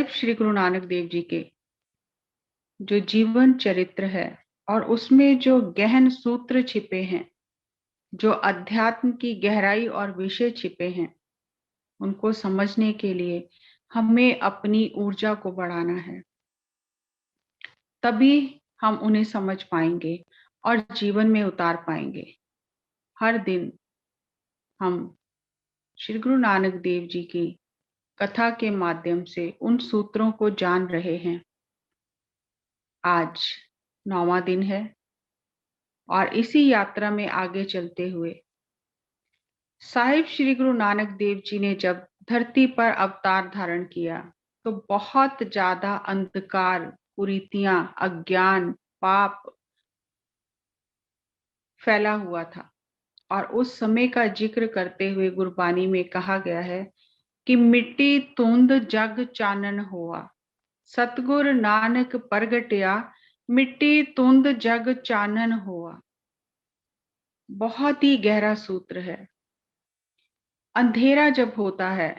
साहिब श्री गुरु नानक देव जी के जो जीवन चरित्र है और उसमें जो गहन सूत्र छिपे हैं, जो अध्यात्म की गहराई और विषय छिपे हैं, उनको समझने के लिए हमें अपनी ऊर्जा को बढ़ाना है। तभी हम उन्हें समझ पाएंगे और जीवन में उतार पाएंगे। हर दिन हम श्री गुरु नानक देव जी की कथा के माध्यम से उन सूत्रों को जान रहे हैं। आज 9वां दिन है और इसी यात्रा में आगे चलते हुए साहिब श्री गुरु नानक देव जी ने जब धरती पर अवतार धारण किया तो बहुत ज्यादा अंधकार, कुरीतियां, अज्ञान, पाप फैला हुआ था। और उस समय का जिक्र करते हुए गुरबानी में कहा गया है कि मिट्टी तुंद जग चानन हुआ, सतगुर नानक प्रगटिया, मिट्टी तुंद जग चानन हुआ। बहुत ही गहरा सूत्र है। अंधेरा जब होता है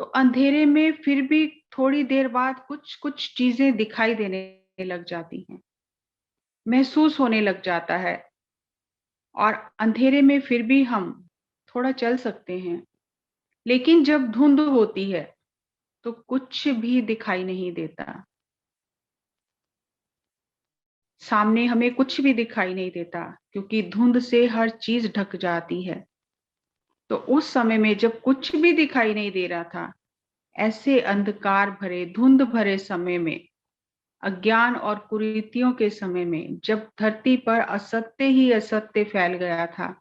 तो अंधेरे में फिर भी थोड़ी देर बाद कुछ कुछ चीजें दिखाई देने लग जाती हैं, महसूस होने लग जाता है, और अंधेरे में फिर भी हम थोड़ा चल सकते हैं। लेकिन जब धुंध होती है तो कुछ भी दिखाई नहीं देता, सामने हमें कुछ भी दिखाई नहीं देता, क्योंकि धुंध से हर चीज ढक जाती है। तो उस समय में जब कुछ भी दिखाई नहीं दे रहा था, ऐसे अंधकार भरे, धुंध भरे समय में, अज्ञान और कुरीतियों के समय में, जब धरती पर असत्य ही असत्य फैल गया था,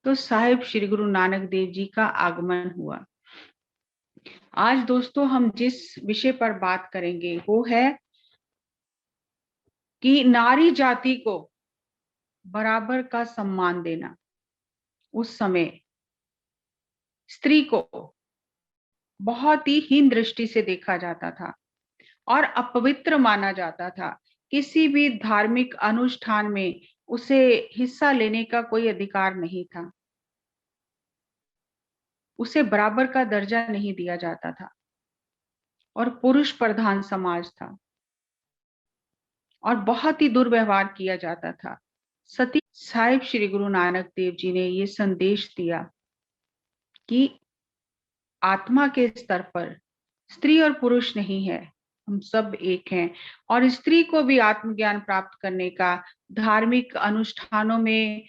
तो साहिब श्री गुरु नानक देव जी का आगमन हुआ। आज दोस्तों हम जिस विषय पर बात करेंगे वो है कि नारी जाति को बराबर का सम्मान देना। उस समय स्त्री को बहुत ही हीन दृष्टि से देखा जाता था और अपवित्र माना जाता था। किसी भी धार्मिक अनुष्ठान में उसे हिस्सा लेने का कोई अधिकार नहीं था, उसे बराबर का दर्जा नहीं दिया जाता था और पुरुष प्रधान समाज था और बहुत ही दुर्व्यवहार किया जाता था। सती साहिब श्री गुरु नानक देव जी ने ये संदेश दिया कि आत्मा के स्तर पर स्त्री और पुरुष नहीं है, हम सब एक हैं। और स्त्री को भी आत्मज्ञान प्राप्त करने का, धार्मिक अनुष्ठानों में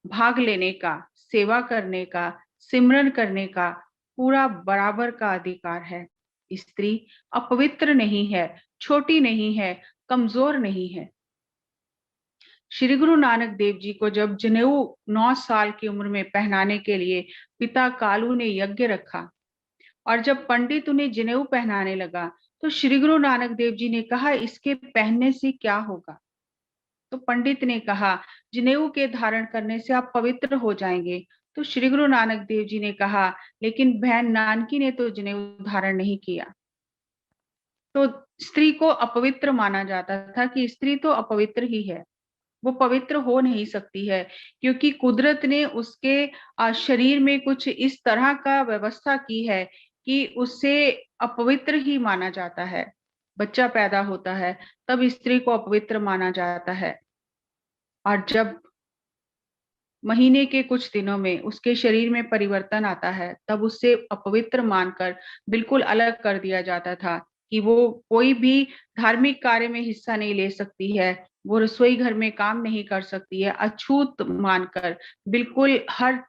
भाग लेने का, सेवा करने का, सिमरन करने का पूरा बराबर का अधिकार है। स्त्री अपवित्र नहीं है, छोटी नहीं है, कमजोर नहीं है। श्री गुरु नानक देव जी को जब जनेऊ 9 साल की उम्र में पहनाने के लिए पिता कालू ने यज्ञ रखा और जब पंडित उन्हें जनेऊ पहनाने लगा तो श्री गुरु नानक देव जी ने कहा, इसके पहनने से क्या होगा? तो पंडित ने कहा, जनेऊ के धारण करने से आप पवित्र हो जाएंगे। तो श्री गुरु नानक देव जी ने कहा, लेकिन बहन नानकी ने तो जनेऊ धारण नहीं किया। तो स्त्री को अपवित्र माना जाता था कि स्त्री तो अपवित्र ही है, वो पवित्र हो नहीं सकती है, क्योंकि कुदरत ने उसके शरीर में कुछ इस तरह का व्यवस्था की है कि उससे अपवित्र ही माना जाता है। बच्चा पैदा होता है तब स्त्री को अपवित्र माना जाता है, और जब महीने के कुछ दिनों में उसके शरीर में परिवर्तन आता है तब उससे अपवित्र मानकर बिल्कुल अलग कर दिया जाता था कि वो कोई भी धार्मिक कार्य में हिस्सा नहीं ले सकती है, वो रसोई घर में काम नहीं कर सकती है, अछूत मानकर बिल्कुल हर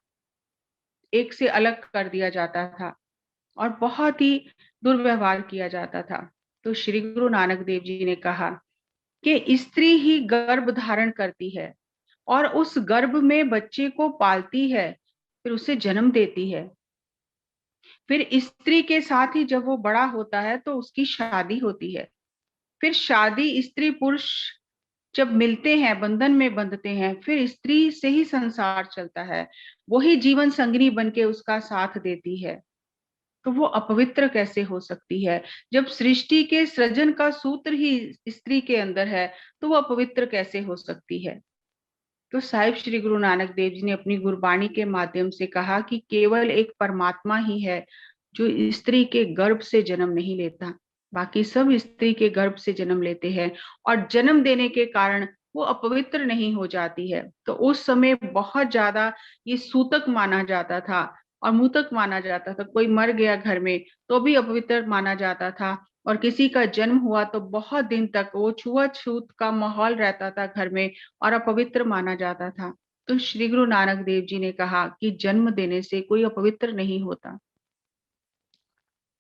एक से अलग कर दिया जाता था और बहुत ही दुर्व्यवहार किया जाता था। तो श्री गुरु नानक देव जी ने कहा कि स्त्री ही गर्भ धारण करती है और उस गर्भ में बच्चे को पालती है, फिर उसे जन्म देती है। फिर स्त्री के साथ ही जब वो बड़ा होता है तो उसकी शादी होती है। फिर शादी, स्त्री पुरुष जब मिलते हैं, बंधन में बंधते हैं, फिर स्त्री से ही संसार चलता है, वही जीवन संगिनी बन के उसका साथ देती है। तो वो अपवित्र कैसे हो सकती है? जब सृष्टि के सृजन का सूत्र ही स्त्री के अंदर है तो वो अपवित्र कैसे हो सकती है? तो साहिब श्री गुरु नानक देव जी ने अपनी गुरबाणी के माध्यम से कहा कि केवल एक परमात्मा ही है जो स्त्री के गर्भ से जन्म नहीं लेता। बाकी सब स्त्री के गर्भ से जन्म लेते हैं और जन्म देने के कारण वो अपवित्र नहीं हो जाती है। तो उस समय बहुत ज्यादा ये सूतक माना जाता था और मूतक माना जाता था। कोई मर गया घर में तो भी अपवित्र माना जाता था, और किसी का जन्म हुआ तो बहुत दिन तक वो छुआछूत का माहौल रहता था घर में और अपवित्र माना जाता था। तो श्री गुरु नानक देव जी ने कहा कि जन्म देने से कोई अपवित्र नहीं होता।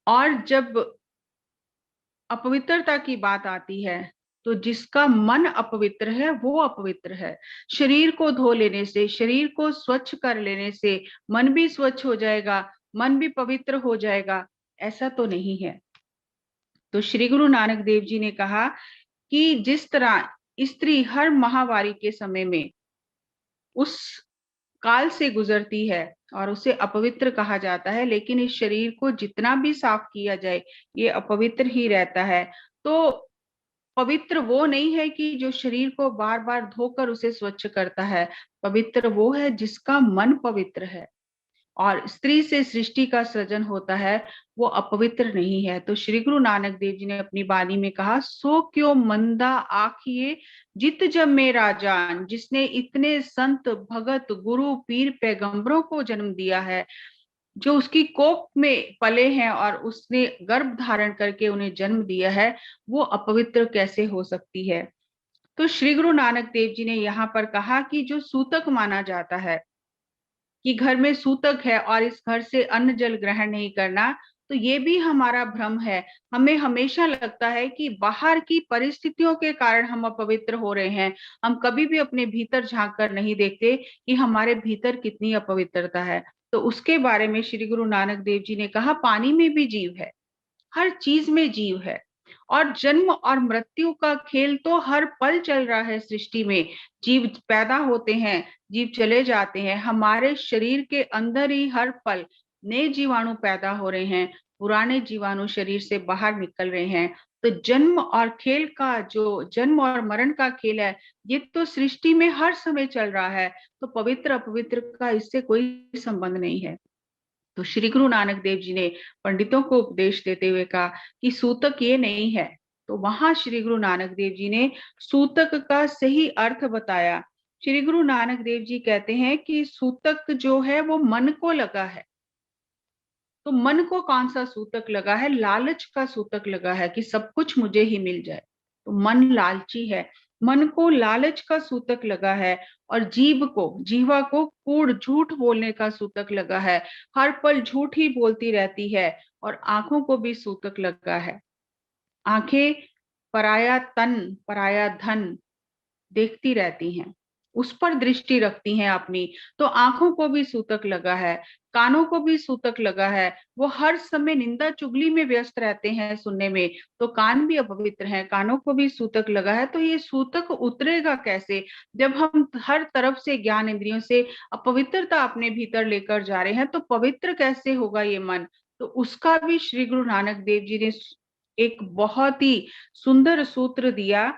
और जब अपवित्रता की बात आती है तो जिसका मन अपवित्र है वो अपवित्र है। शरीर को धो लेने से, शरीर को स्वच्छ कर लेने से मन भी स्वच्छ हो जाएगा, मन भी पवित्र हो जाएगा, ऐसा तो नहीं है। तो श्री गुरु नानक देव जी ने कहा कि जिस तरह स्त्री हर माहवारी के समय में उस काल से गुजरती है और उसे अपवित्र कहा जाता है, लेकिन इस शरीर को जितना भी साफ किया जाए ये अपवित्र ही रहता है। तो पवित्र वो नहीं है कि जो शरीर को बार बार धोकर उसे स्वच्छ करता है, पवित्र वो है जिसका मन पवित्र है। और स्त्री से सृष्टि का सृजन होता है, वो अपवित्र नहीं है। तो श्री गुरु नानक देव जी ने अपनी वाणी में कहा, सो क्यों मंदा आखिए जित जब में राजान, जिसने इतने संत भगत गुरु पीर पैगंबरों को जन्म दिया है, जो उसकी कोख में पले हैं और उसने गर्भ धारण करके उन्हें जन्म दिया है, वो अपवित्र कैसे हो सकती है। तो श्री गुरु नानक देव जी ने यहाँ पर कहा कि जो सूतक माना जाता है कि घर में सूतक है और इस घर से अन्न जल ग्रहण नहीं करना, तो ये भी हमारा भ्रम है। हमें हमेशा लगता है कि बाहर की परिस्थितियों के कारण हम अपवित्र हो रहे हैं। हम कभी भी अपने भीतर झांक कर नहीं देखते कि हमारे भीतर कितनी अपवित्रता है। तो उसके बारे में श्री गुरु नानक देव जी ने कहा, पानी में भी जीव है, हर चीज में जीव है, और जन्म और मृत्यु का खेल तो हर पल चल रहा है सृष्टि में। जीव पैदा होते हैं, जीव चले जाते हैं, हमारे शरीर के अंदर ही हर पल नए जीवाणु पैदा हो रहे हैं, पुराने जीवाणु शरीर से बाहर निकल रहे हैं। तो जन्म और खेल का, जो जन्म और मरण का खेल है, ये तो सृष्टि में हर समय चल रहा है। तो पवित्र अपवित्र का इससे कोई संबंध नहीं है। तो श्री गुरु नानक देव जी ने पंडितों को उपदेश देते हुए कहा कि सूतक ये नहीं है। तो वहां श्री गुरु नानक देव जी ने सूतक का सही अर्थ बताया। श्री गुरु नानक देव जी कहते हैं कि सूतक जो है वो मन को लगा है। तो मन को कौन सा सूतक लगा है? लालच का सूतक लगा है कि सब कुछ मुझे ही मिल जाए। तो मन लालची है, मन को लालच का सूतक लगा है। और जीवा को कूड़ झूठ बोलने का सूतक लगा है, हर पल झूठ ही बोलती रहती है। और आंखों को भी सूतक लगा है। आंखें पराया तन, पराया धन देखती रहती हैं, उस पर दृष्टि रखती हैं अपनी। तो आंखों को भी सूतक लगा है, कानों को भी सूतक लगा है, वो हर समय निंदा चुगली में व्यस्त रहते हैं सुनने में। तो कान भी अपवित्र हैं, कानों को भी सूतक लगा है। तो ये सूतक उतरेगा कैसे जब हम हर तरफ से ज्ञान इंद्रियों से अपवित्रता अपने भीतर लेकर जा रहे हैं? तो पवित्र कैसे होगा ये मन? तो उसका भी श्री गुरु नानक देव जी ने एक बहुत ही सुंदर सूत्र दिया।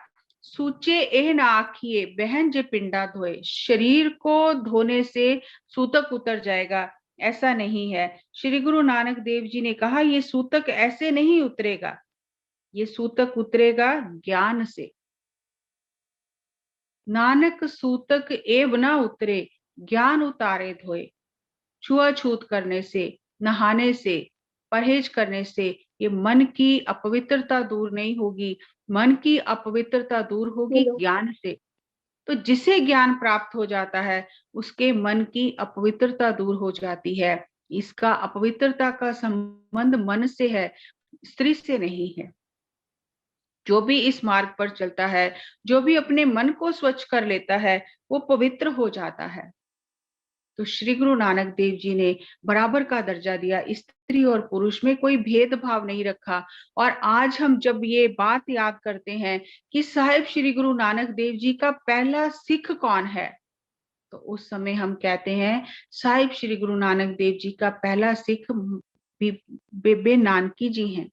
सूचे एह ना आखिए बहन जे पिंडा धोए। शरीर को धोने से सूतक उतर जाएगा, ऐसा नहीं है। श्री गुरु नानक देव जी ने कहा ये सूतक ऐसे नहीं उतरेगा, ये सूतक उतरेगा ज्ञान से। नानक सूतक एव ना उतरे, ज्ञान उतारे धोए। छुआछूत करने से, नहाने से, परहेज करने से ये मन की अपवित्रता दूर नहीं होगी। मन की अपवित्रता दूर होगी ज्ञान से। तो जिसे ज्ञान प्राप्त हो जाता है उसके मन की अपवित्रता दूर हो जाती है। इसका अपवित्रता का संबंध मन से है, स्त्री से नहीं है। जो भी इस मार्ग पर चलता है, जो भी अपने मन को स्वच्छ कर लेता है, वो पवित्र हो जाता है। तो श्री गुरु नानक देव जी ने बराबर का दर्जा दिया, स्त्री और पुरुष में कोई भेदभाव नहीं रखा। और आज हम जब ये बात याद करते हैं कि साहिब श्री गुरु नानक देव जी का पहला सिख कौन है, तो उस समय हम कहते हैं साहिब श्री गुरु नानक देव जी का पहला सिख बेबे नानकी जी हैं।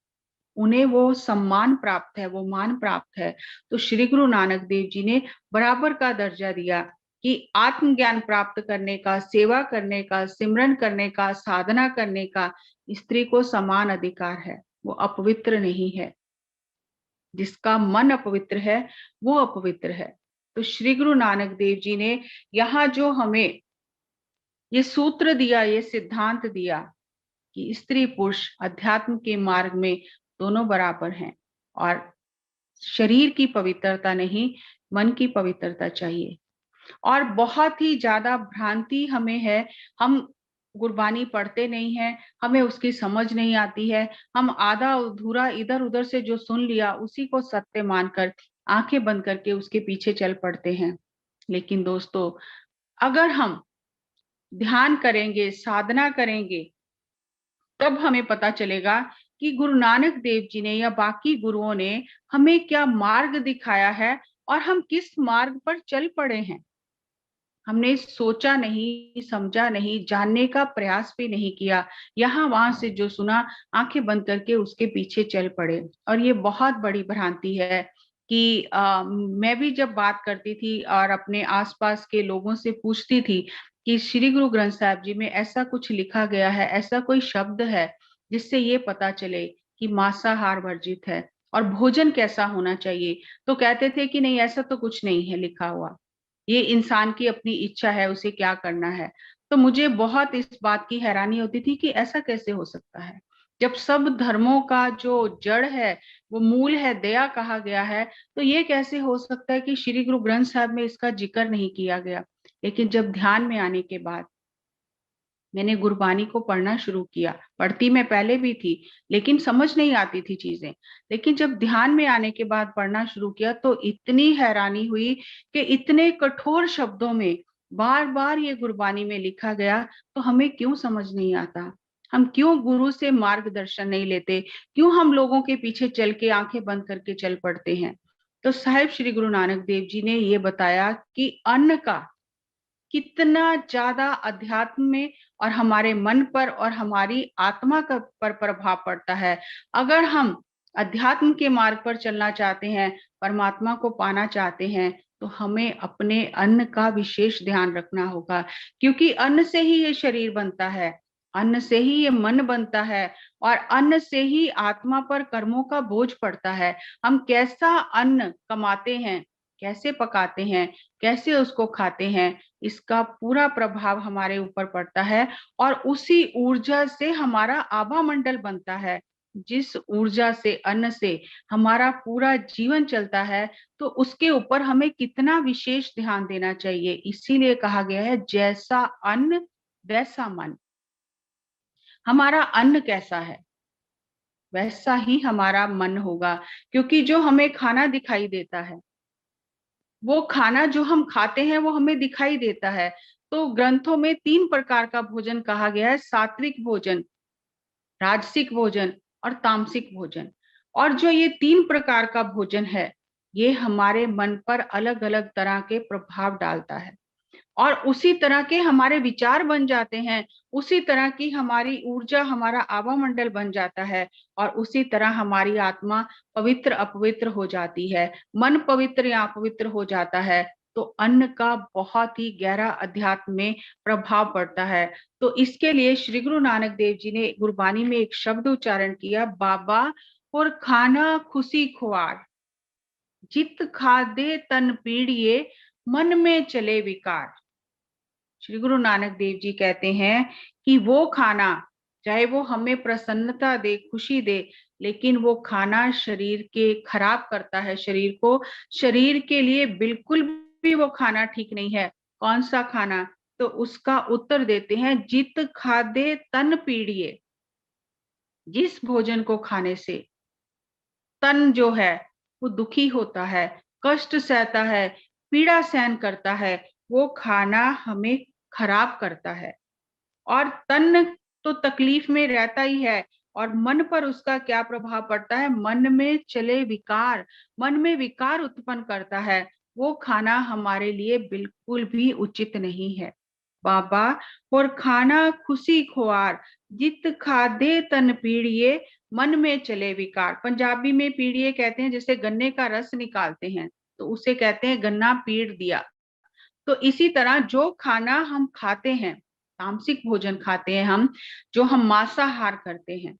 उन्हें वो सम्मान प्राप्त है, वो मान प्राप्त है। तो श्री गुरु नानक देव जी ने बराबर का दर्जा दिया कि आत्मज्ञान प्राप्त करने का, सेवा करने का, सिमरन करने का, साधना करने का, स्त्री को समान अधिकार है, वो अपवित्र नहीं है। जिसका मन अपवित्र है वो अपवित्र है। तो श्री गुरु नानक देव जी ने यहाँ जो हमें ये सूत्र दिया, ये सिद्धांत दिया कि स्त्री पुरुष अध्यात्म के मार्ग में दोनों बराबर हैं, और शरीर की पवित्रता नहीं, मन की पवित्रता चाहिए। और बहुत ही ज्यादा भ्रांति हमें है, हम गुरबानी पढ़ते नहीं है, हमें उसकी समझ नहीं आती है, हम आधा अधूरा इधर उधर से जो सुन लिया उसी को सत्य मानकर आंखें बंद करके उसके पीछे चल पड़ते हैं। लेकिन दोस्तों, अगर हम ध्यान करेंगे, साधना करेंगे, तब हमें पता चलेगा कि गुरु नानक देव जी ने या बाकी गुरुओं ने हमें क्या मार्ग दिखाया है और हम किस मार्ग पर चल पड़े हैं। हमने सोचा नहीं, समझा नहीं, जानने का प्रयास भी नहीं किया, यहाँ वहां से जो सुना आंखें बंद करके उसके पीछे चल पड़े। और ये बहुत बड़ी भ्रांति है कि मैं भी जब बात करती थी और अपने आसपास के लोगों से पूछती थी कि श्री गुरु ग्रंथ साहिब जी में ऐसा कुछ लिखा गया है, ऐसा कोई शब्द है जिससे ये पता चले कि मांसाहार वर्जित है और भोजन कैसा होना चाहिए, तो कहते थे कि नहीं, ऐसा तो कुछ नहीं है लिखा हुआ, ये इंसान की अपनी इच्छा है, उसे क्या करना है। तो मुझे बहुत इस बात की हैरानी होती थी कि ऐसा कैसे हो सकता है, जब सब धर्मों का जो जड़ है, वो मूल है, दया कहा गया है, तो ये कैसे हो सकता है कि श्री गुरु ग्रंथ साहब में इसका जिक्र नहीं किया गया। लेकिन जब ध्यान में आने के बाद मैंने गुरबानी को पढ़ना शुरू किया, पढ़ती मैं पहले भी थी लेकिन समझ नहीं आती थी चीजें, लेकिन जब ध्यान में आने के बाद पढ़ना शुरू किया तो इतनी हैरानी हुई कि इतने कठोर शब्दों में बार बार ये गुरबानी में लिखा गया, तो हमें क्यों समझ नहीं आता, हम क्यों गुरु से मार्गदर्शन नहीं लेते, क्यों हम लोगों के पीछे चल के आंखें बंद करके चल पड़ते हैं। तो साहिब श्री गुरु नानक देव जी ने ये बताया कि अन्न का कितना ज्यादा अध्यात्म में और हमारे मन पर और हमारी आत्मा का पर प्रभाव पड़ता है। अगर हम अध्यात्म के मार्ग पर चलना चाहते हैं, परमात्मा को पाना चाहते हैं, तो हमें अपने अन्न का विशेष ध्यान रखना होगा, क्योंकि अन्न से ही ये शरीर बनता है, अन्न से ही ये मन बनता है, और अन्न से ही आत्मा पर कर्मों का बोझ पड़ता है। हम कैसा अन्न कमाते हैं, कैसे पकाते हैं, कैसे उसको खाते हैं, इसका पूरा प्रभाव हमारे ऊपर पड़ता है। और उसी ऊर्जा से हमारा आभा मंडल बनता है, जिस ऊर्जा से, अन्न से हमारा पूरा जीवन चलता है, तो उसके ऊपर हमें कितना विशेष ध्यान देना चाहिए। इसीलिए कहा गया है जैसा अन्न वैसा मन। हमारा अन्न कैसा है वैसा ही हमारा मन होगा, क्योंकि जो हमें खाना दिखाई देता है, वो खाना जो हम खाते हैं वो हमें दिखाई देता है। तो ग्रंथों में 3 प्रकार का भोजन कहा गया है, सात्विक भोजन, राजसिक भोजन और तामसिक भोजन। और जो ये 3 प्रकार का भोजन है, ये हमारे मन पर अलग अलग तरह के प्रभाव डालता है, और उसी तरह के हमारे विचार बन जाते हैं, उसी तरह की हमारी ऊर्जा, हमारा आभा मंडल बन जाता है, और उसी तरह हमारी आत्मा पवित्र अपवित्र हो जाती है, मन पवित्र या अपवित्र हो जाता है। तो अन्न का बहुत ही गहरा अध्यात्म में प्रभाव पड़ता है। तो इसके लिए श्री गुरु नानक देव जी ने गुरबानी में एक शब्द उच्चारण किया, बाबा और खाना खुशी खुआर, जित खादे तन पीड़िए, मन में चले विकार। श्री गुरु नानक देव जी कहते हैं कि वो खाना, चाहे वो हमें प्रसन्नता दे, खुशी दे, लेकिन वो खाना शरीर के खराब करता है, शरीर को, शरीर के लिए बिल्कुल भी वो खाना ठीक नहीं है। कौन सा खाना? तो उसका उत्तर देते हैं, जित खादे तन पीड़िए। जिस भोजन को खाने से तन जो है वो दुखी होता है, कष्ट सहता है, पीड़ा सहन करता है, वो खाना हमें खराब करता है। और तन तो तकलीफ में रहता ही है, और मन पर उसका क्या प्रभाव पड़ता है? मन में चले विकार, मन में विकार उत्पन्न करता है। वो खाना हमारे लिए बिल्कुल भी उचित नहीं है। बाबा और खाना खुशी खुआर, जित खादे तन पीड़िए, मन में चले विकार। पंजाबी में पीड़िए कहते हैं, जैसे गन्ने का रस निकालते हैं तो उसे कहते हैं गन्ना पीड़ दिया। तो इसी तरह जो खाना हम खाते हैं, तामसिक भोजन खाते हैं हम, जो हम मांसाहार करते हैं,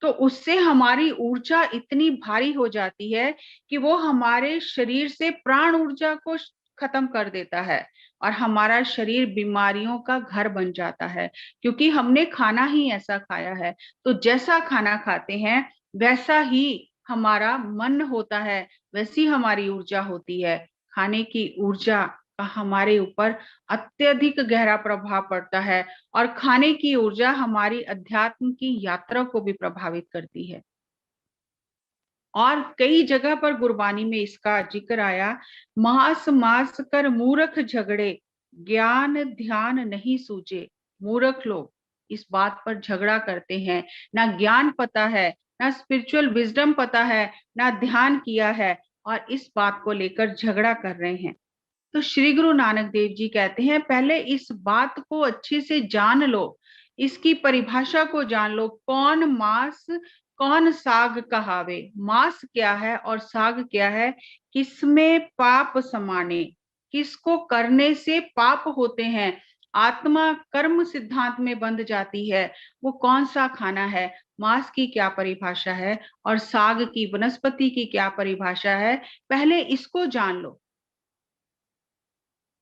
तो उससे हमारी ऊर्जा इतनी भारी हो जाती है कि वो हमारे शरीर से प्राण ऊर्जा को खत्म कर देता है और हमारा शरीर बीमारियों का घर बन जाता है, क्योंकि हमने खाना ही ऐसा खाया है। तो जैसा खाना खाते हैं वैसा ही हमारा मन होता है, वैसी हमारी ऊर्जा होती है। खाने की ऊर्जा का हमारे ऊपर अत्यधिक गहरा प्रभाव पड़ता है और खाने की ऊर्जा हमारी अध्यात्म की यात्रा को भी प्रभावित करती है। और कई जगह पर गुरबानी में इसका जिक्र आया, मास मास कर मूर्ख झगड़े, ज्ञान ध्यान नहीं सूझे। मूर्ख लोग इस बात पर झगड़ा करते हैं, ना ज्ञान पता है, ना स्पिरिचुअल विजडम पता है, ना ध्यान किया है, और इस बात को लेकर झगड़ा कर रहे हैं। तो श्री गुरु नानक देव जी कहते हैं, पहले इस बात को अच्छे से जान लो, इसकी परिभाषा को जान लो। कौन मांस कौन साग कहावे, मांस क्या है और साग क्या है, किसमें पाप समाने, किसको करने से पाप होते हैं, आत्मा कर्म सिद्धांत में बंध जाती है, वो कौन सा खाना है, मांस की क्या परिभाषा है और साग की वनस्पति की क्या परिभाषा है, पहले इसको जान लो।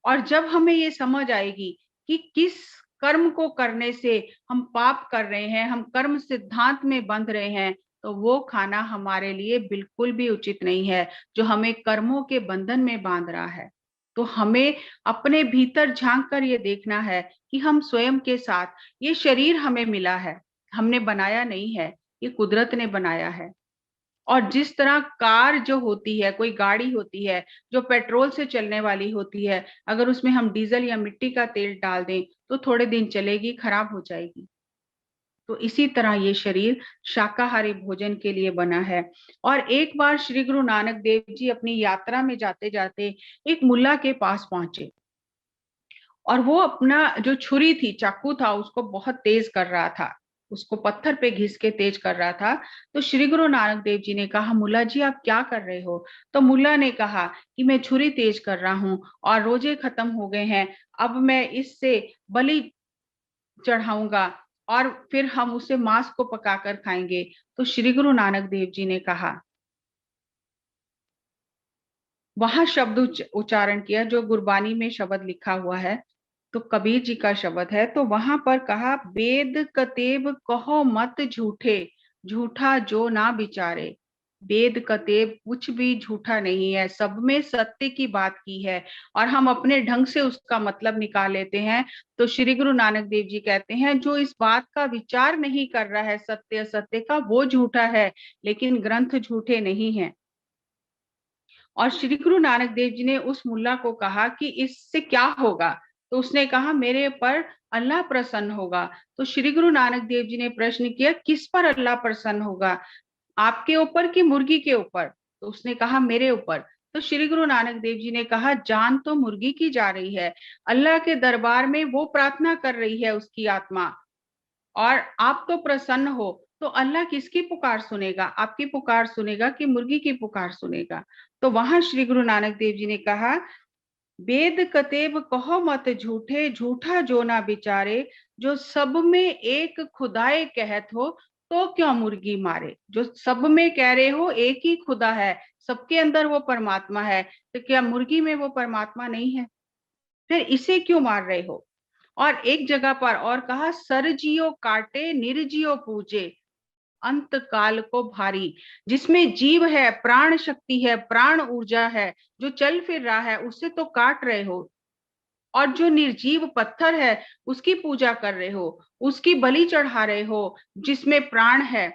और जब हमें ये समझ आएगी कि किस कर्म को करने से हम पाप कर रहे हैं, हम कर्म सिद्धांत में बंध रहे हैं, तो वो खाना हमारे लिए बिल्कुल भी उचित नहीं है, जो हमें कर्मों के बंधन में बांध रहा है। तो हमें अपने भीतर झांक कर ये देखना है कि हम स्वयं के साथ, ये शरीर हमें मिला है, हमने बनाया नहीं है, ये कुदरत ने बनाया है। और जिस तरह कार जो होती है, कोई गाड़ी होती है जो पेट्रोल से चलने वाली होती है, अगर उसमें हम डीजल या मिट्टी का तेल डाल दें तो थोड़े दिन चलेगी, खराब हो जाएगी। तो इसी तरह ये शरीर शाकाहारी भोजन के लिए बना है। और एक बार श्री गुरु नानक देव जी अपनी यात्रा में जाते जाते एक मुल्ला के पास पहुंचे और वो अपना जो छुरी थी, चाकू था, उसको बहुत तेज कर रहा था, उसको पत्थर पे घिस के तेज कर रहा था। तो श्री गुरु नानक देव जी ने कहा, मुल्ला जी आप क्या कर रहे हो? तो मुल्ला ने कहा कि मैं छुरी तेज कर रहा हूं और रोजे खत्म हो गए हैं, अब मैं इससे बलि चढ़ाऊंगा और फिर हम उसे मांस को पकाकर खाएंगे। तो श्री गुरु नानक देव जी ने कहा, वहां शब्द उच्चारण किया जो गुरबानी में शब्द लिखा हुआ है, तो कबीर जी का शब्द है। तो वहां पर कहा, वेद कतेब कहो मत झूठे, झूठा जो ना विचारे। वेद कतेब कुछ भी झूठा नहीं है, सब में सत्य की बात की है, और हम अपने ढंग से उसका मतलब निकाल लेते हैं। तो श्री गुरु नानक देव जी कहते हैं, जो इस बात का विचार नहीं कर रहा है सत्य असत्य का, वो झूठा है, लेकिन ग्रंथ झूठे नहीं है। और श्री गुरु नानक देव जी ने उस मुल्ला को कहा कि इससे क्या होगा? तो उसने कहा, मेरे पर अल्लाह प्रसन्न होगा। तो श्री गुरु नानक देव जी ने प्रश्न किया, किस पर अल्लाह प्रसन्न होगा, आपके ऊपर कि मुर्गी के ऊपर? तो उसने कहा, मेरे ऊपर। तो श्री गुरु नानक देव जी ने कहा, जान तो मुर्गी की जा रही है, अल्लाह के दरबार में वो प्रार्थना कर रही है उसकी आत्मा, और आप तो प्रसन्न हो, तो अल्लाह किसकी पुकार सुनेगा, आपकी पुकार सुनेगा कि मुर्गी की पुकार सुनेगा? तो वहां श्री गुरु नानक देव जी ने कहा, वेद कतेब कहो मत झूठे, झूठा जो ना विचारे, जो सब में एक खुदाए कहत हो, तो क्यों मुर्गी मारे? जो सब में कह रहे हो एक ही खुदा है, सबके अंदर वो परमात्मा है, तो क्या मुर्गी में वो परमात्मा नहीं है? फिर इसे क्यों मार रहे हो? और एक जगह पर और कहा, सरजियो काटे निर्जियो पूजे, अंत काल को भारी। जिसमें जीव है, प्राण शक्ति है, प्राण ऊर्जा है, जो चल फिर रहा है, उसे तो काट रहे हो, और जो निर्जीव पत्थर है उसकी पूजा कर रहे हो, उसकी बलि चढ़ा रहे हो, जिसमें प्राण है।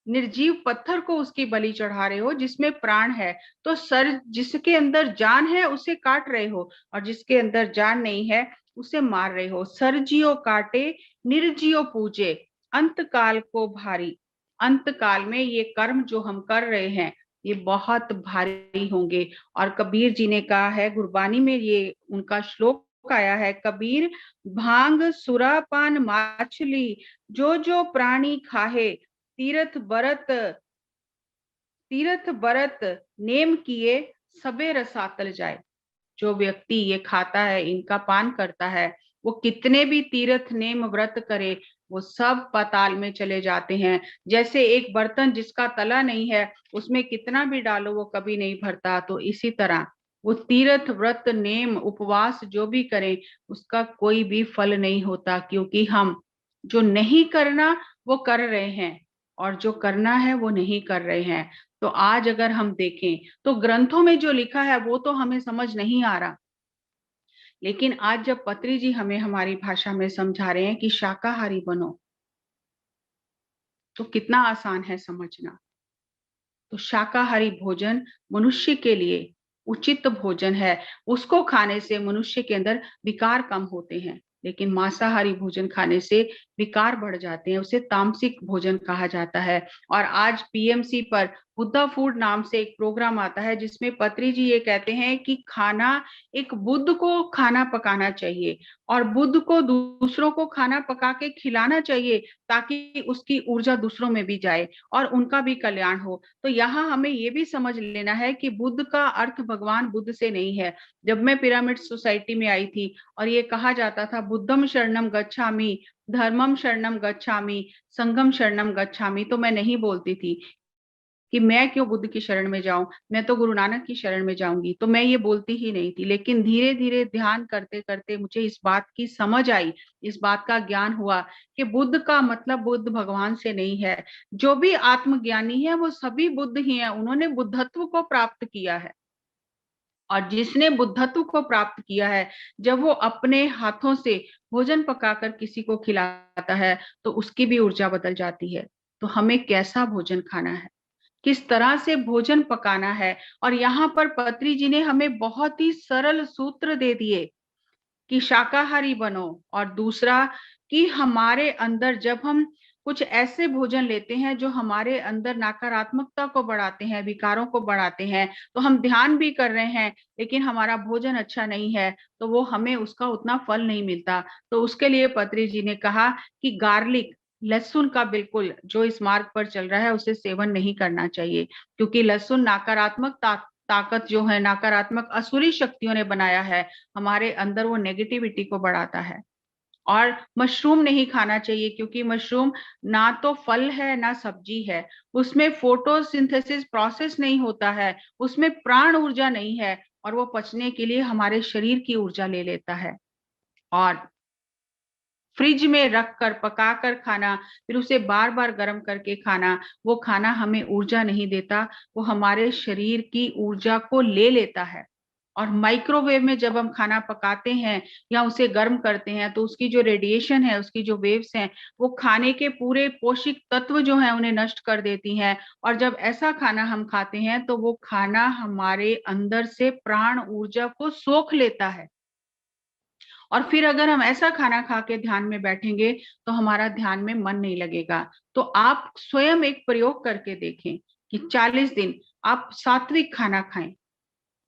निर्जीव पत्थर को उसकी बलि चढ़ा रहे हो जिसमें प्राण है। तो सर जिसके अंदर जान है उसे काट रहे हो, और जिसके अंदर जान नहीं है उसे मार रहे हो। सरजियो काटे निर्जियो पूजे, अंत काल को भारी। अंत काल में ये कर्म जो हम कर रहे हैं ये बहुत भारी होंगे। और कबीर जी ने कहा है, गुरबानी में ये उनका श्लोक आया है, कबीर भांग सुरापान माछली, जो जो प्राणी खाहे, तीर्थ बरत नेम किए, सबे रसातल जाए। जो व्यक्ति ये खाता है, इनका पान करता है, वो कितने भी तीर्थ नेम व्रत करे, वो सब पाताल में चले जाते हैं। जैसे एक बर्तन जिसका तला नहीं है, उसमें कितना भी डालो वो कभी नहीं भरता, तो इसी तरह वो तीर्थ व्रत नेम उपवास जो भी करें, उसका कोई भी फल नहीं होता, क्योंकि हम जो नहीं करना वो कर रहे हैं, और जो करना है वो नहीं कर रहे हैं। तो आज अगर हम देखें तो ग्रंथों में जो लिखा है वो तो हमें समझ नहीं आ रहा, लेकिन आज जब पत्री जी हमें हमारी भाषा में समझा रहे हैं कि शाकाहारी बनो, तो कितना आसान है समझना। तो शाकाहारी भोजन मनुष्य के लिए उचित भोजन है, उसको खाने से मनुष्य के अंदर विकार कम होते हैं, लेकिन मांसाहारी भोजन खाने से विकार बढ़ जाते हैं, उसे तामसिक भोजन कहा जाता है। और आज पीएमसी पर बुद्धा फूड नाम से एक प्रोग्राम आता है, जिसमें पत्री जी ये कहते हैं कि खाना, एक बुद्ध को खाना पकाना चाहिए और बुद्ध को दूसरों को खाना पका के खिलाना चाहिए, ताकि उसकी ऊर्जा दूसरों में भी जाए और उनका भी कल्याण हो। तो यहाँ हमें ये भी समझ लेना है कि बुद्ध का अर्थ भगवान बुद्ध से नहीं है। जब मैं पिरामिड सोसाइटी में आई थी और ये कहा जाता था बुद्धम शरणम गच्छामि, धर्मम शरणम गच्छामि, संघम शरणम गच्छामि, तो मैं नहीं बोलती थी कि मैं क्यों बुद्ध की शरण में जाऊं, मैं तो गुरु नानक की शरण में जाऊंगी, तो मैं ये बोलती ही नहीं थी। लेकिन धीरे धीरे ध्यान करते करते मुझे इस बात की समझ आई, इस बात का ज्ञान हुआ कि बुद्ध का मतलब बुद्ध भगवान से नहीं है। जो भी आत्मज्ञानी है वो सभी बुद्ध ही हैं, उन्होंने बुद्धत्व को प्राप्त किया है। और जिसने बुद्धत्व को प्राप्त किया है, जब वो अपने हाथों से भोजन पकाकर किसी को खिलाता है, तो उसकी भी ऊर्जा बदल जाती है। तो हमें कैसा भोजन खाना है, किस तरह से भोजन पकाना है, और यहाँ पर पत्री जी ने हमें बहुत ही सरल सूत्र दे दिए कि शाकाहारी बनो। और दूसरा कि हमारे अंदर जब हम कुछ ऐसे भोजन लेते हैं जो हमारे अंदर नकारात्मकता को बढ़ाते हैं, विकारों को बढ़ाते हैं, तो हम ध्यान भी कर रहे हैं लेकिन हमारा भोजन अच्छा नहीं है, तो वो हमें उसका उतना फल नहीं मिलता। तो उसके लिए पत्री जी ने कहा कि गार्लिक, लहसुन का बिल्कुल जो इस मार्ग पर चल रहा है उसे सेवन नहीं करना चाहिए, क्योंकि लहसुन नकारात्मक ताकत जो है, नकारात्मक असुरी शक्तियों ने बनाया है हमारे अंदर, वो नेगेटिविटी को बढ़ाता है। और मशरूम नहीं खाना चाहिए, क्योंकि मशरूम ना तो फल है ना सब्जी है, उसमें फोटोसिंथेसिस प्रोसेस नहीं होता है, उसमें प्राण ऊर्जा नहीं है, और वो पचने के लिए हमारे शरीर की ऊर्जा ले लेता है। और फ्रिज में रख कर पका कर खाना, फिर उसे बार बार गर्म करके खाना, वो खाना हमें ऊर्जा नहीं देता, वो हमारे शरीर की ऊर्जा को ले लेता है। और माइक्रोवेव में जब हम खाना पकाते हैं या उसे गर्म करते हैं, तो उसकी जो रेडिएशन है, उसकी जो वेव्स हैं, वो खाने के पूरे पोषक तत्व जो हैं उन्हें नष्ट कर देती हैं। और जब ऐसा खाना हम खाते हैं तो वो खाना हमारे अंदर से प्राण ऊर्जा को सोख लेता है। और फिर अगर हम ऐसा खाना खा के ध्यान में बैठेंगे तो हमारा ध्यान में मन नहीं लगेगा। तो आप स्वयं एक प्रयोग करके देखें कि 40 दिन आप सात्विक खाना खाएं,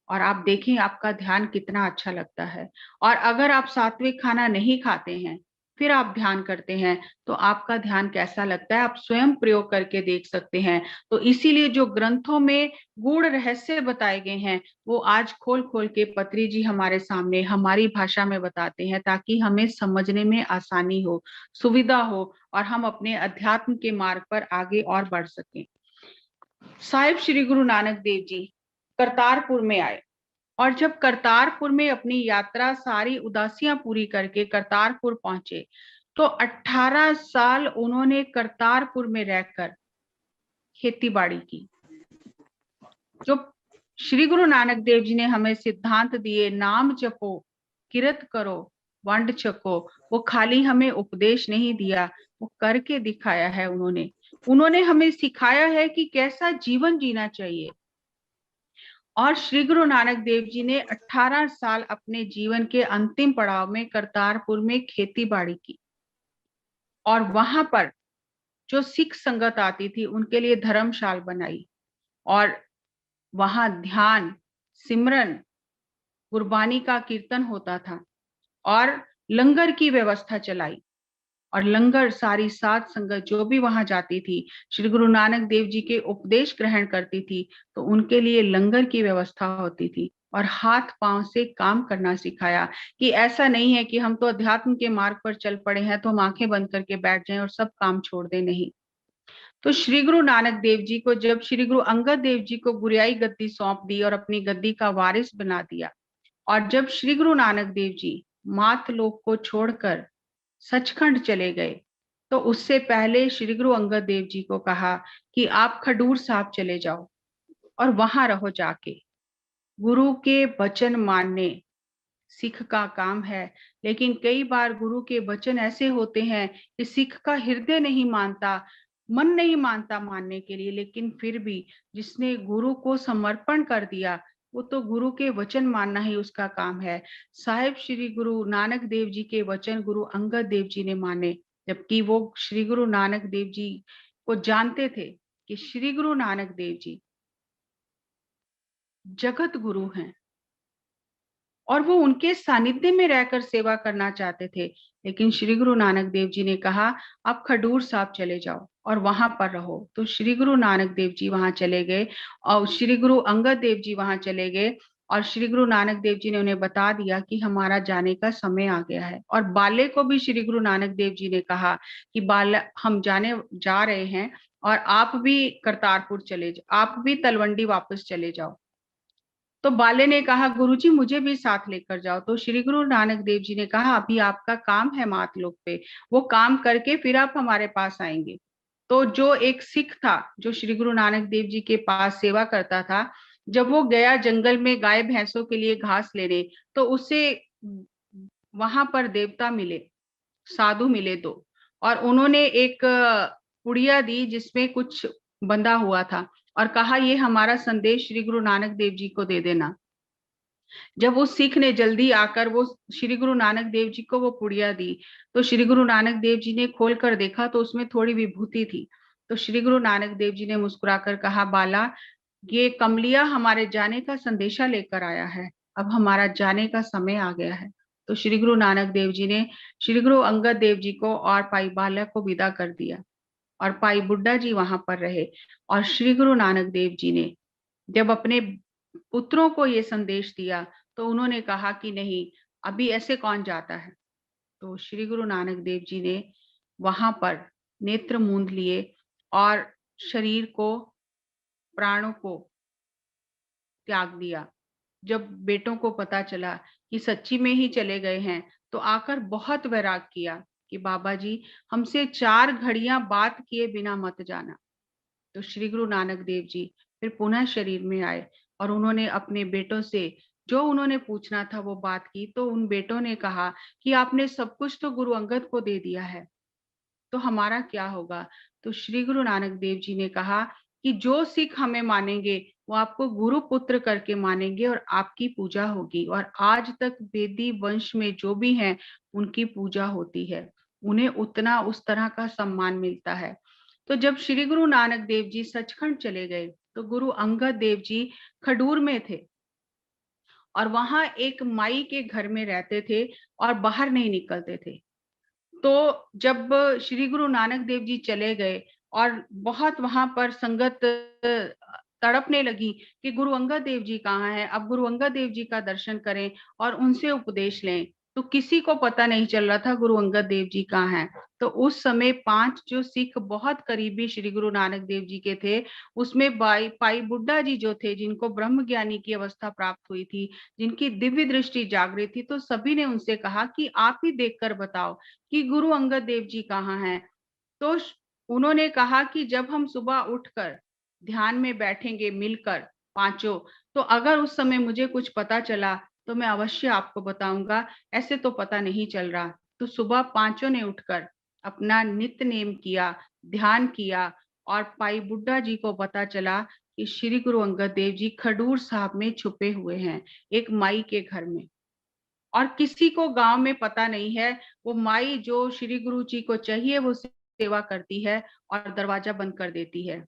और आप देखें आपका ध्यान कितना अच्छा लगता है। और अगर आप सात्विक खाना नहीं खाते हैं, फिर आप ध्यान करते हैं, तो आपका ध्यान कैसा लगता है, आप स्वयं प्रयोग करके देख सकते हैं। तो इसीलिए जो ग्रंथों में गूढ़ रहस्य बताए गए हैं, वो आज खोल खोल के पत्री जी हमारे सामने हमारी भाषा में बताते हैं, ताकि हमें समझने में आसानी हो, सुविधा हो, और हम अपने अध्यात्म के मार्ग पर आगे और बढ़ सकें। साहिब श्री गुरु नानक देव जी करतारपुर में आए, और जब करतारपुर में अपनी यात्रा सारी उदासियां पूरी करके करतारपुर पहुंचे, तो 18 साल उन्होंने करतारपुर में रहकर खेती बाड़ी की। जो श्री गुरु नानक देव जी ने हमें सिद्धांत दिए, नाम जपो, किरत करो, वंड छको, वो खाली हमें उपदेश नहीं दिया, वो करके दिखाया है। उन्होंने हमें सिखाया है कि कैसा जीवन जीना चाहिए। और श्री गुरु नानक देव जी ने 18 साल अपने जीवन के अंतिम पड़ाव में करतारपुर में खेती बाड़ी की, और वहां पर जो सिख संगत आती थी उनके लिए धर्मशाला बनाई, और वहां ध्यान, सिमरन, गुरबानी का कीर्तन होता था, और लंगर की व्यवस्था चलाई। और लंगर सारी साध संगत जो भी वहां जाती थी, श्री गुरु नानक देव जी के उपदेश ग्रहण करती थी, तो उनके लिए लंगर की व्यवस्था होती थी। और हाथ पांव से काम करना सिखाया, कि ऐसा नहीं है कि हम तो अध्यात्म के मार्ग पर चल पड़े हैं तो हम आंखें बंद करके बैठ जाएं और सब काम छोड़ दें, नहीं। तो श्री गुरु नानक देव जी को जब श्री गुरु अंगद देव जी को गुरियाई गद्दी सौंप दी और अपनी गद्दी का वारिस बना दिया, और जब श्री गुरु नानक देव जी मातलोक को छोड़कर सचखंड चले गए, तो उससे पहले श्री गुरु अंगद देव जी को कहा कि आप खडूर साहब चले जाओ और वहां रहो जाके। गुरु के वचन मानने सिख का काम है, लेकिन कई बार गुरु के वचन ऐसे होते हैं कि सिख का हृदय नहीं मानता, मन नहीं मानता मानने के लिए, लेकिन फिर भी जिसने गुरु को समर्पण कर दिया, वो तो गुरु के वचन मानना ही उसका काम है। साहिब श्री गुरु नानक देव जी के वचन गुरु अंगद देव जी ने माने, जबकि वो श्री गुरु नानक देव जी को जानते थे कि श्री गुरु नानक देव जी जगत गुरु हैं और वो उनके सानिध्य में रहकर सेवा करना चाहते थे। लेकिन श्री गुरु नानक देव जी ने कहा आप खडूर साहब चले जाओ और वहां पर रहो। तो श्री गुरु नानक देव जी वहां चले गए और श्री गुरु अंगद देव जी वहां चले गए, और श्री गुरु नानक देव जी ने उन्हें बता दिया कि हमारा जाने का समय आ गया है। और बाले को भी श्री गुरु नानक देव जी ने कहा कि बाला हम जाने जा रहे हैं और आप भी करतारपुर चले जाओ, आप भी तलवंडी वापस चले जाओ। तो बाले ने कहा गुरुजी मुझे भी साथ लेकर जाओ। तो श्री गुरु नानक देव जी ने कहा अभी आपका काम है मातलोक पे, वो काम करके फिर आप हमारे पास आएंगे। तो जो एक सिख था जो श्री गुरु नानक देव जी के पास सेवा करता था, जब वो गया जंगल में गाय भैंसों के लिए घास लेने, तो उसे वहां पर देवता मिले, साधु मिले दो, और उन्होंने एक पुड़िया दी जिसमें कुछ बंधा हुआ था और कहा ये हमारा संदेश श्री गुरु नानक देव जी को दे देना। जब उस सिख ने जल्दी आकर वो श्री गुरु नानक देव जी को वो पुड़िया दी, तो श्री गुरु नानक देव जी ने खोल कर देखा तो उसमें थोड़ी विभूति थी। तो श्री गुरु नानक देव जी ने मुस्कुराकर कहा बाला, ये कमलिया हमारे जाने का संदेशा लेकर आया है, अब हमारा जाने का समय आ गया है। तो श्री गुरु नानक देव जी ने श्री गुरु अंगद देव जी को और पाई बाला को विदा कर दिया, और पाई बुड्ढा जी वहां पर रहे। और श्री गुरु नानक देव जी ने जब अपने पुत्रों को ये संदेश दिया, तो उन्होंने कहा कि नहीं, अभी ऐसे कौन जाता है। तो श्री गुरु नानक देव जी ने वहां पर नेत्र मूंद लिए और शरीर को, प्राणों को त्याग दिया। जब बेटों को पता चला कि सच्ची में ही चले गए हैं, तो आकर बहुत वैराग किया कि बाबा जी हमसे 4 घड़ियां बात किए बिना मत जाना। तो श्री गुरु नानक देव जी फिर पुनः शरीर में आए और उन्होंने अपने बेटों से जो उन्होंने पूछना था वो बात की। तो उन बेटों ने कहा कि आपने सब कुछ तो गुरु अंगद को दे दिया है, तो हमारा क्या होगा। तो श्री गुरु नानक देव जी ने कहा कि जो सिख हमें मानेंगे वो आपको गुरु पुत्र करके मानेंगे और आपकी पूजा होगी। और आज तक वेदी वंश में जो भी हैं उनकी पूजा होती है, उन्हें उतना उस तरह का सम्मान मिलता है। तो जब श्री गुरु नानक देव जी सचखंड चले गए, तो गुरु अंगद देव जी खडूर में थे और वहां एक माई के घर में रहते थे और बाहर नहीं निकलते थे। तो जब श्री गुरु नानक देव जी चले गए और बहुत वहां पर संगत तड़पने लगी कि गुरु अंगद देव जी कहाँ हैं, अब गुरु अंगद देव जी का दर्शन करें और उनसे उपदेश लें। तो किसी को पता नहीं चल रहा था गुरु अंगद देव जी कहाँ हैं। तो उस समय 5 जो सिख बहुत करीबी श्री गुरु नानक देव जी के थे, उसमें पाई बुड्ढा जी जो थे, जिनको ब्रह्म ज्ञानी की अवस्था प्राप्त हुई थी, जिनकी दिव्य दृष्टि जागृत थी, तो सभी ने उनसे कहा कि आप ही देखकर बताओ कि गुरु अंगद देव जी कहाँ हैं। तो उन्होंने कहा कि जब हम सुबह उठकर ध्यान में बैठेंगे मिलकर पांचों, तो अगर उस समय मुझे कुछ पता चला तो मैं अवश्य आपको बताऊंगा, ऐसे तो पता नहीं चल रहा। तो सुबह पांचों ने उठकर अपना नित्य नेम किया, ध्यान किया, और पाई बुड्ढा जी को पता चला कि श्री गुरु अंगद देव जी खडूर साहब में छुपे हुए हैं, एक माई के घर में, और किसी को गांव में पता नहीं है। वो माई जो श्री गुरु जी को चाहिए वो सेवा करती है और दरवाजा बंद कर देती है।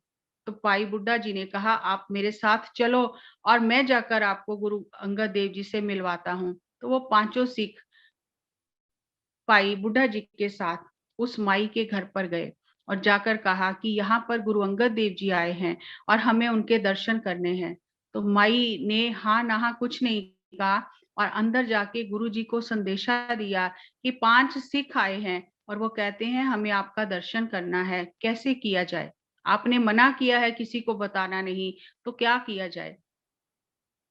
तो पाई बुड्ढा जी ने कहा आप मेरे साथ चलो और मैं जाकर आपको गुरु अंगद देव जी से मिलवाता हूँ। तो वो पांचों सिख पाई बुड्ढा जी के साथ उस माई के घर पर गए और जाकर कहा कि यहाँ पर गुरु अंगद देव जी आए हैं और हमें उनके दर्शन करने हैं। तो माई ने हाँ नहा कुछ नहीं कहा और अंदर जाके गुरुजी को संदेशा दिया कि 5 सिख आए हैं और वो कहते हैं हमें आपका दर्शन करना है, कैसे किया जाए? आपने मना किया है किसी को बताना नहीं, तो क्या किया जाए?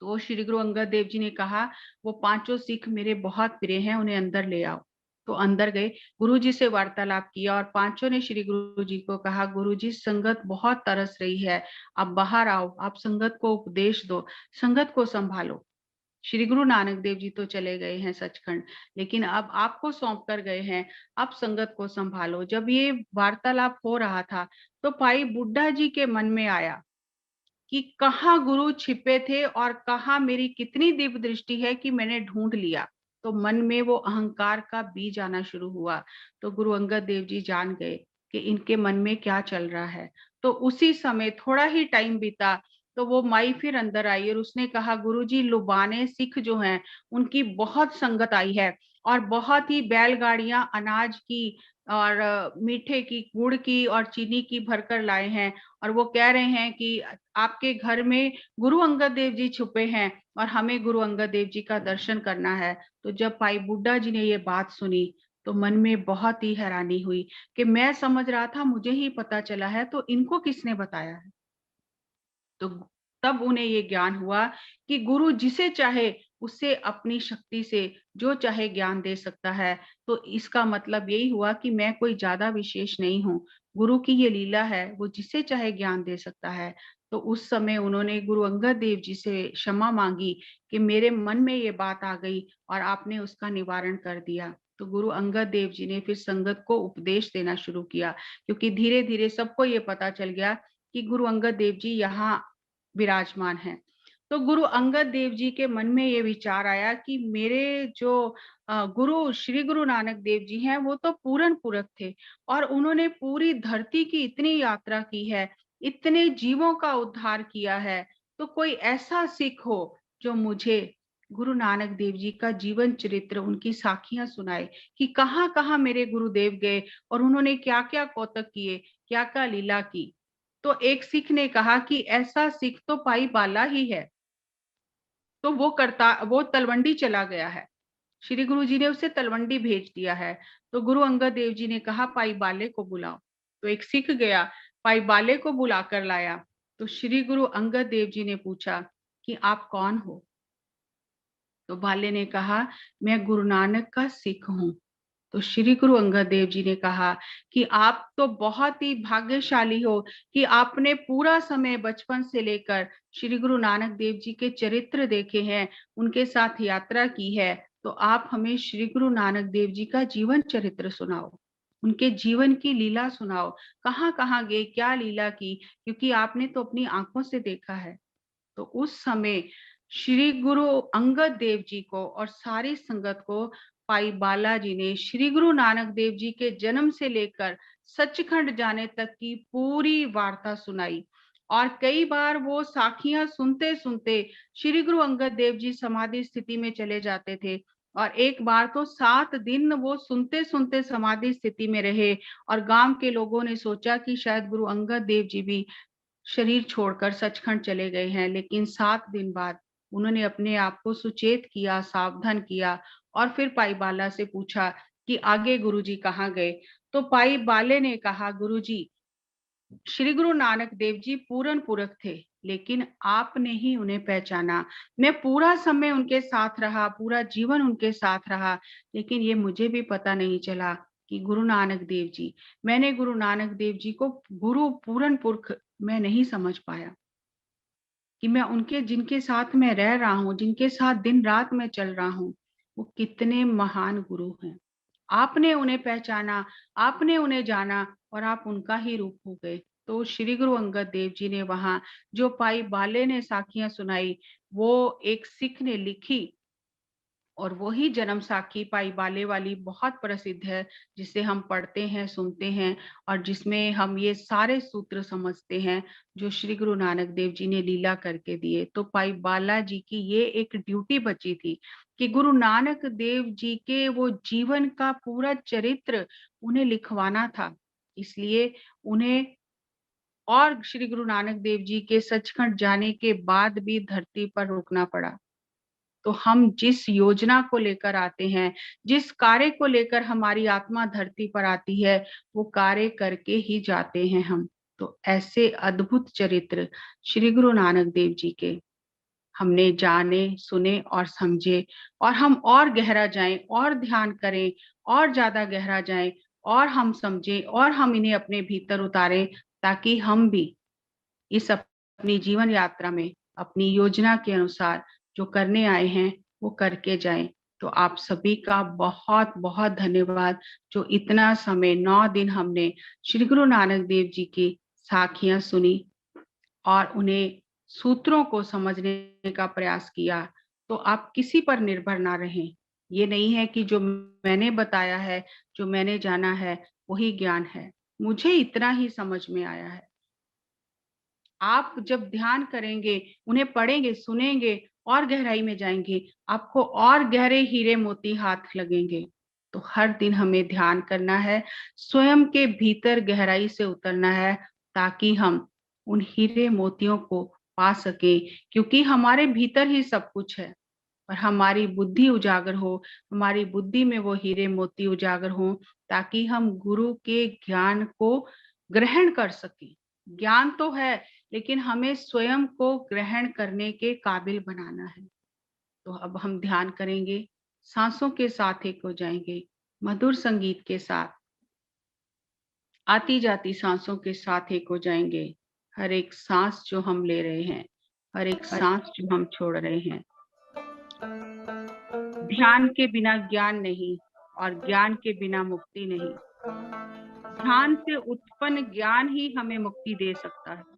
तो श्री गुरु अंगद देव जी ने कहा, वो पांचों सिख मेरे बहुत प्रिय हैं, उन्हें अंदर ले आओ। तो अंदर गए, गुरु जी से वार्तालाप किया और पांचों ने श्री गुरु जी को कहा, गुरु जी संगत बहुत तरस रही है, आप बाहर आओ, आप संगत को उपदेश दो, संगत को संभालो। श्री गुरु नानक देव जी तो चले गए हैं सचखंड, लेकिन अब आपको सौंप कर गए हैं, आप संगत को संभालो। जब ये वार्तालाप हो रहा था, तो भाई बुड्ढा जी के मन में आया कि कहाँ गुरु छिपे थे और कहाँ मेरी कितनी दिव्य दृष्टि है कि मैंने ढूंढ लिया। तो मन में वो अहंकार का बीज आना शुरू हुआ। तो गुरु अंगद देव जी जान गए कि इनके मन में क्या चल रहा है। तो उसी समय थोड़ा ही टाइम बीता, तो वो माई फिर अंदर आई और उसने कहा, गुरुजी लुबाने सिख जो हैं उनकी बहुत संगत आई है और बहुत ही बैलगाड़ियां अनाज की और मीठे की, गुड़ की और चीनी की भरकर लाए हैं और वो कह रहे हैं कि आपके घर में गुरु अंगद देव जी छुपे हैं और हमें गुरु अंगद देव जी का दर्शन करना है। तो जब भाई बुड्ढा जी ने ये बात सुनी, तो मन में बहुत ही हैरानी हुई कि मैं समझ रहा था मुझे ही पता चला है, तो इनको किसने बताया है? तो तब उन्हें ये ज्ञान हुआ कि गुरु जिसे चाहे उससे अपनी शक्ति से जो चाहे ज्ञान दे सकता है। तो इसका मतलब यही हुआ कि मैं कोई ज्यादा विशेष नहीं हूँ, गुरु की ये लीला है, वो जिसे चाहे ज्ञान दे सकता है। तो उस समय उन्होंने गुरु अंगद देव जी से क्षमा मांगी कि मेरे मन में ये बात आ गई और आपने उसका निवारण कर दिया। तो गुरु अंगद देव जी ने फिर संगत को उपदेश देना शुरू किया, क्योंकि धीरे धीरे सबको ये पता चल गया कि गुरु अंगद देव जी यहाँ विराजमान हैं। तो गुरु अंगद देव जी के मन में ये विचार आया कि मेरे जो गुरु श्री गुरु नानक देव जी हैं, वो तो पूर्ण पुरख थे और उन्होंने पूरी धरती की इतनी यात्रा की है, इतने जीवों का उद्धार किया है। तो कोई ऐसा सिख हो जो मुझे गुरु नानक देव जी का जीवन चरित्र, उनकी साखियां सुनाए कि कहाँ कहाँ मेरे गुरुदेव गए और उन्होंने क्या क्या कौतक किए, क्या क्या लीला की। तो एक सिख ने कहा कि ऐसा सिख तो भाई बाला ही है। तो वो तलवंडी चला गया है, श्री गुरु जी ने उसे तलवंडी भेज दिया है। तो गुरु अंगद देव जी ने कहा, भाई बाले को बुलाओ। तो एक सिख गया, भाई बाले को बुलाकर लाया। तो श्री गुरु अंगद देव जी ने पूछा कि आप कौन हो? तो बाले ने कहा, मैं गुरु नानक का सिख हूँ। तो श्री गुरु अंगद देव जी ने कहा कि आप तो बहुत ही भाग्यशाली हो कि आपने पूरा समय बचपन से लेकर श्री गुरु नानक देव जी के चरित्र देखे हैं, उनके साथ यात्रा की है। तो आप हमें श्री गुरु नानक देव जी का जीवन चरित्र सुनाओ, उनके जीवन की लीला सुनाओ, कहाँ कहाँ गए, क्या लीला की, क्योंकि आपने तो अपनी आंखों से देखा है। तो उस समय श्री गुरु अंगद देव जी को और सारी संगत को भाई बालाजी ने श्री गुरु नानक देव जी के जन्म से लेकर सचखंड जाने तक की पूरी वार्ता सुनाई। और कई बार वो साखियां सुनते सुनते श्री गुरु अंगद देव जी समाधि स्थिति में चले जाते थे और एक बार तो 7 दिन वो सुनते सुनते समाधि स्थिति में रहे और गांव के लोगों ने सोचा कि शायद गुरु अंगद देव जी भी शरीर छोड़कर सचखंड चले गए हैं। लेकिन 7 दिन बाद उन्होंने अपने आप को सुचेत किया, सावधान किया और फिर पाई बाला से पूछा कि आगे गुरुजी कहाँ गए। तो पाई बाले ने कहा, गुरुजी श्री गुरु नानक देव जी पूर्ण पुरख थे, लेकिन आपने ही उन्हें पहचाना। मैं पूरा समय उनके साथ रहा, पूरा जीवन उनके साथ रहा, लेकिन ये मुझे भी पता नहीं चला कि गुरु नानक देव जी, मैंने गुरु नानक देव जी को गुरु पूर्ण पुरख मैं नहीं समझ पाया कि मैं उनके, जिनके साथ मैं रह रहा हूँ, जिनके साथ दिन रात में चल रहा हूँ, वो कितने महान गुरु हैं। आपने उन्हें पहचाना, आपने उन्हें जाना और आप उनका ही रूप हो गए। तो श्री गुरु अंगद देव जी ने वहां जो पाई बाले ने साखियां सुनाई, वो एक सिख ने लिखी और वही जन्म साखी पाई बाले वाली बहुत प्रसिद्ध है, जिसे हम पढ़ते हैं, सुनते हैं और जिसमें हम ये सारे सूत्र समझते हैं जो श्री गुरु नानक देव जी ने लीला करके दिए। तो पाई बाला जी की ये एक ड्यूटी बची थी कि गुरु नानक देव जी के वो जीवन का पूरा चरित्र उन्हें लिखवाना था। इसलिए उन्हें और श्री गुरु नानक देव जी के सचखंड जाने के बाद भी धरती पर रुकना पड़ा। तो हम जिस योजना को लेकर आते हैं, जिस कार्य को लेकर हमारी आत्मा धरती पर आती है, वो कार्य करके ही जाते हैं हम। तो ऐसे अद्भुत चरित्र श्री गुरु नानक देव जी के हमने जाने, सुने और समझे, और हम और गहरा जाएं और ध्यान करें, और ज्यादा गहरा जाएं और हम समझें और हम इन्हें अपने भीतर उतारें, ताकि हम भी इस अपनी जीवन यात्रा में अपनी योजना के अनुसार जो करने आए हैं वो करके जाएं। तो आप सभी का बहुत बहुत धन्यवाद, जो इतना समय 9 दिन हमने श्री गुरु नानक देव जी की साखियां सुनी और उन्हें सूत्रों को समझने का प्रयास किया। तो आप किसी पर निर्भर ना रहें। ये नहीं है कि जो मैंने बताया है, जो मैंने जाना है, वही ज्ञान है। मुझे इतना ही समझ में आया है। आप जब ध्यान करेंगे, उन्हें पढ़ेंगे, सुनेंगे और गहराई में जाएंगे, आपको और गहरे हीरे मोती हाथ लगेंगे। तो हर दिन हमें ध्यान करना है, स्वयं के भीतर गहराई से उतरना है, ताकि हम उन हीरे मोतियों को पा सके, क्योंकि हमारे भीतर ही सब कुछ है। और हमारी बुद्धि उजागर हो, हमारी बुद्धि में वो हीरे मोती उजागर हो, ताकि हम गुरु के ज्ञान को ग्रहण कर सकें। ज्ञान तो है, लेकिन हमें स्वयं को ग्रहण करने के काबिल बनाना है। तो अब हम ध्यान करेंगे, सांसों के साथ एक हो जाएंगे, मधुर संगीत के साथ, आती जाती सांसों के साथ एक हो जाएंगे। हर एक सांस जो हम ले रहे हैं, हर एक सांस जो हम छोड़ रहे हैं। ध्यान के बिना ज्ञान नहीं, और ज्ञान के बिना मुक्ति नहीं। ध्यान से उत्पन्न ज्ञान ही हमें मुक्ति दे सकता है।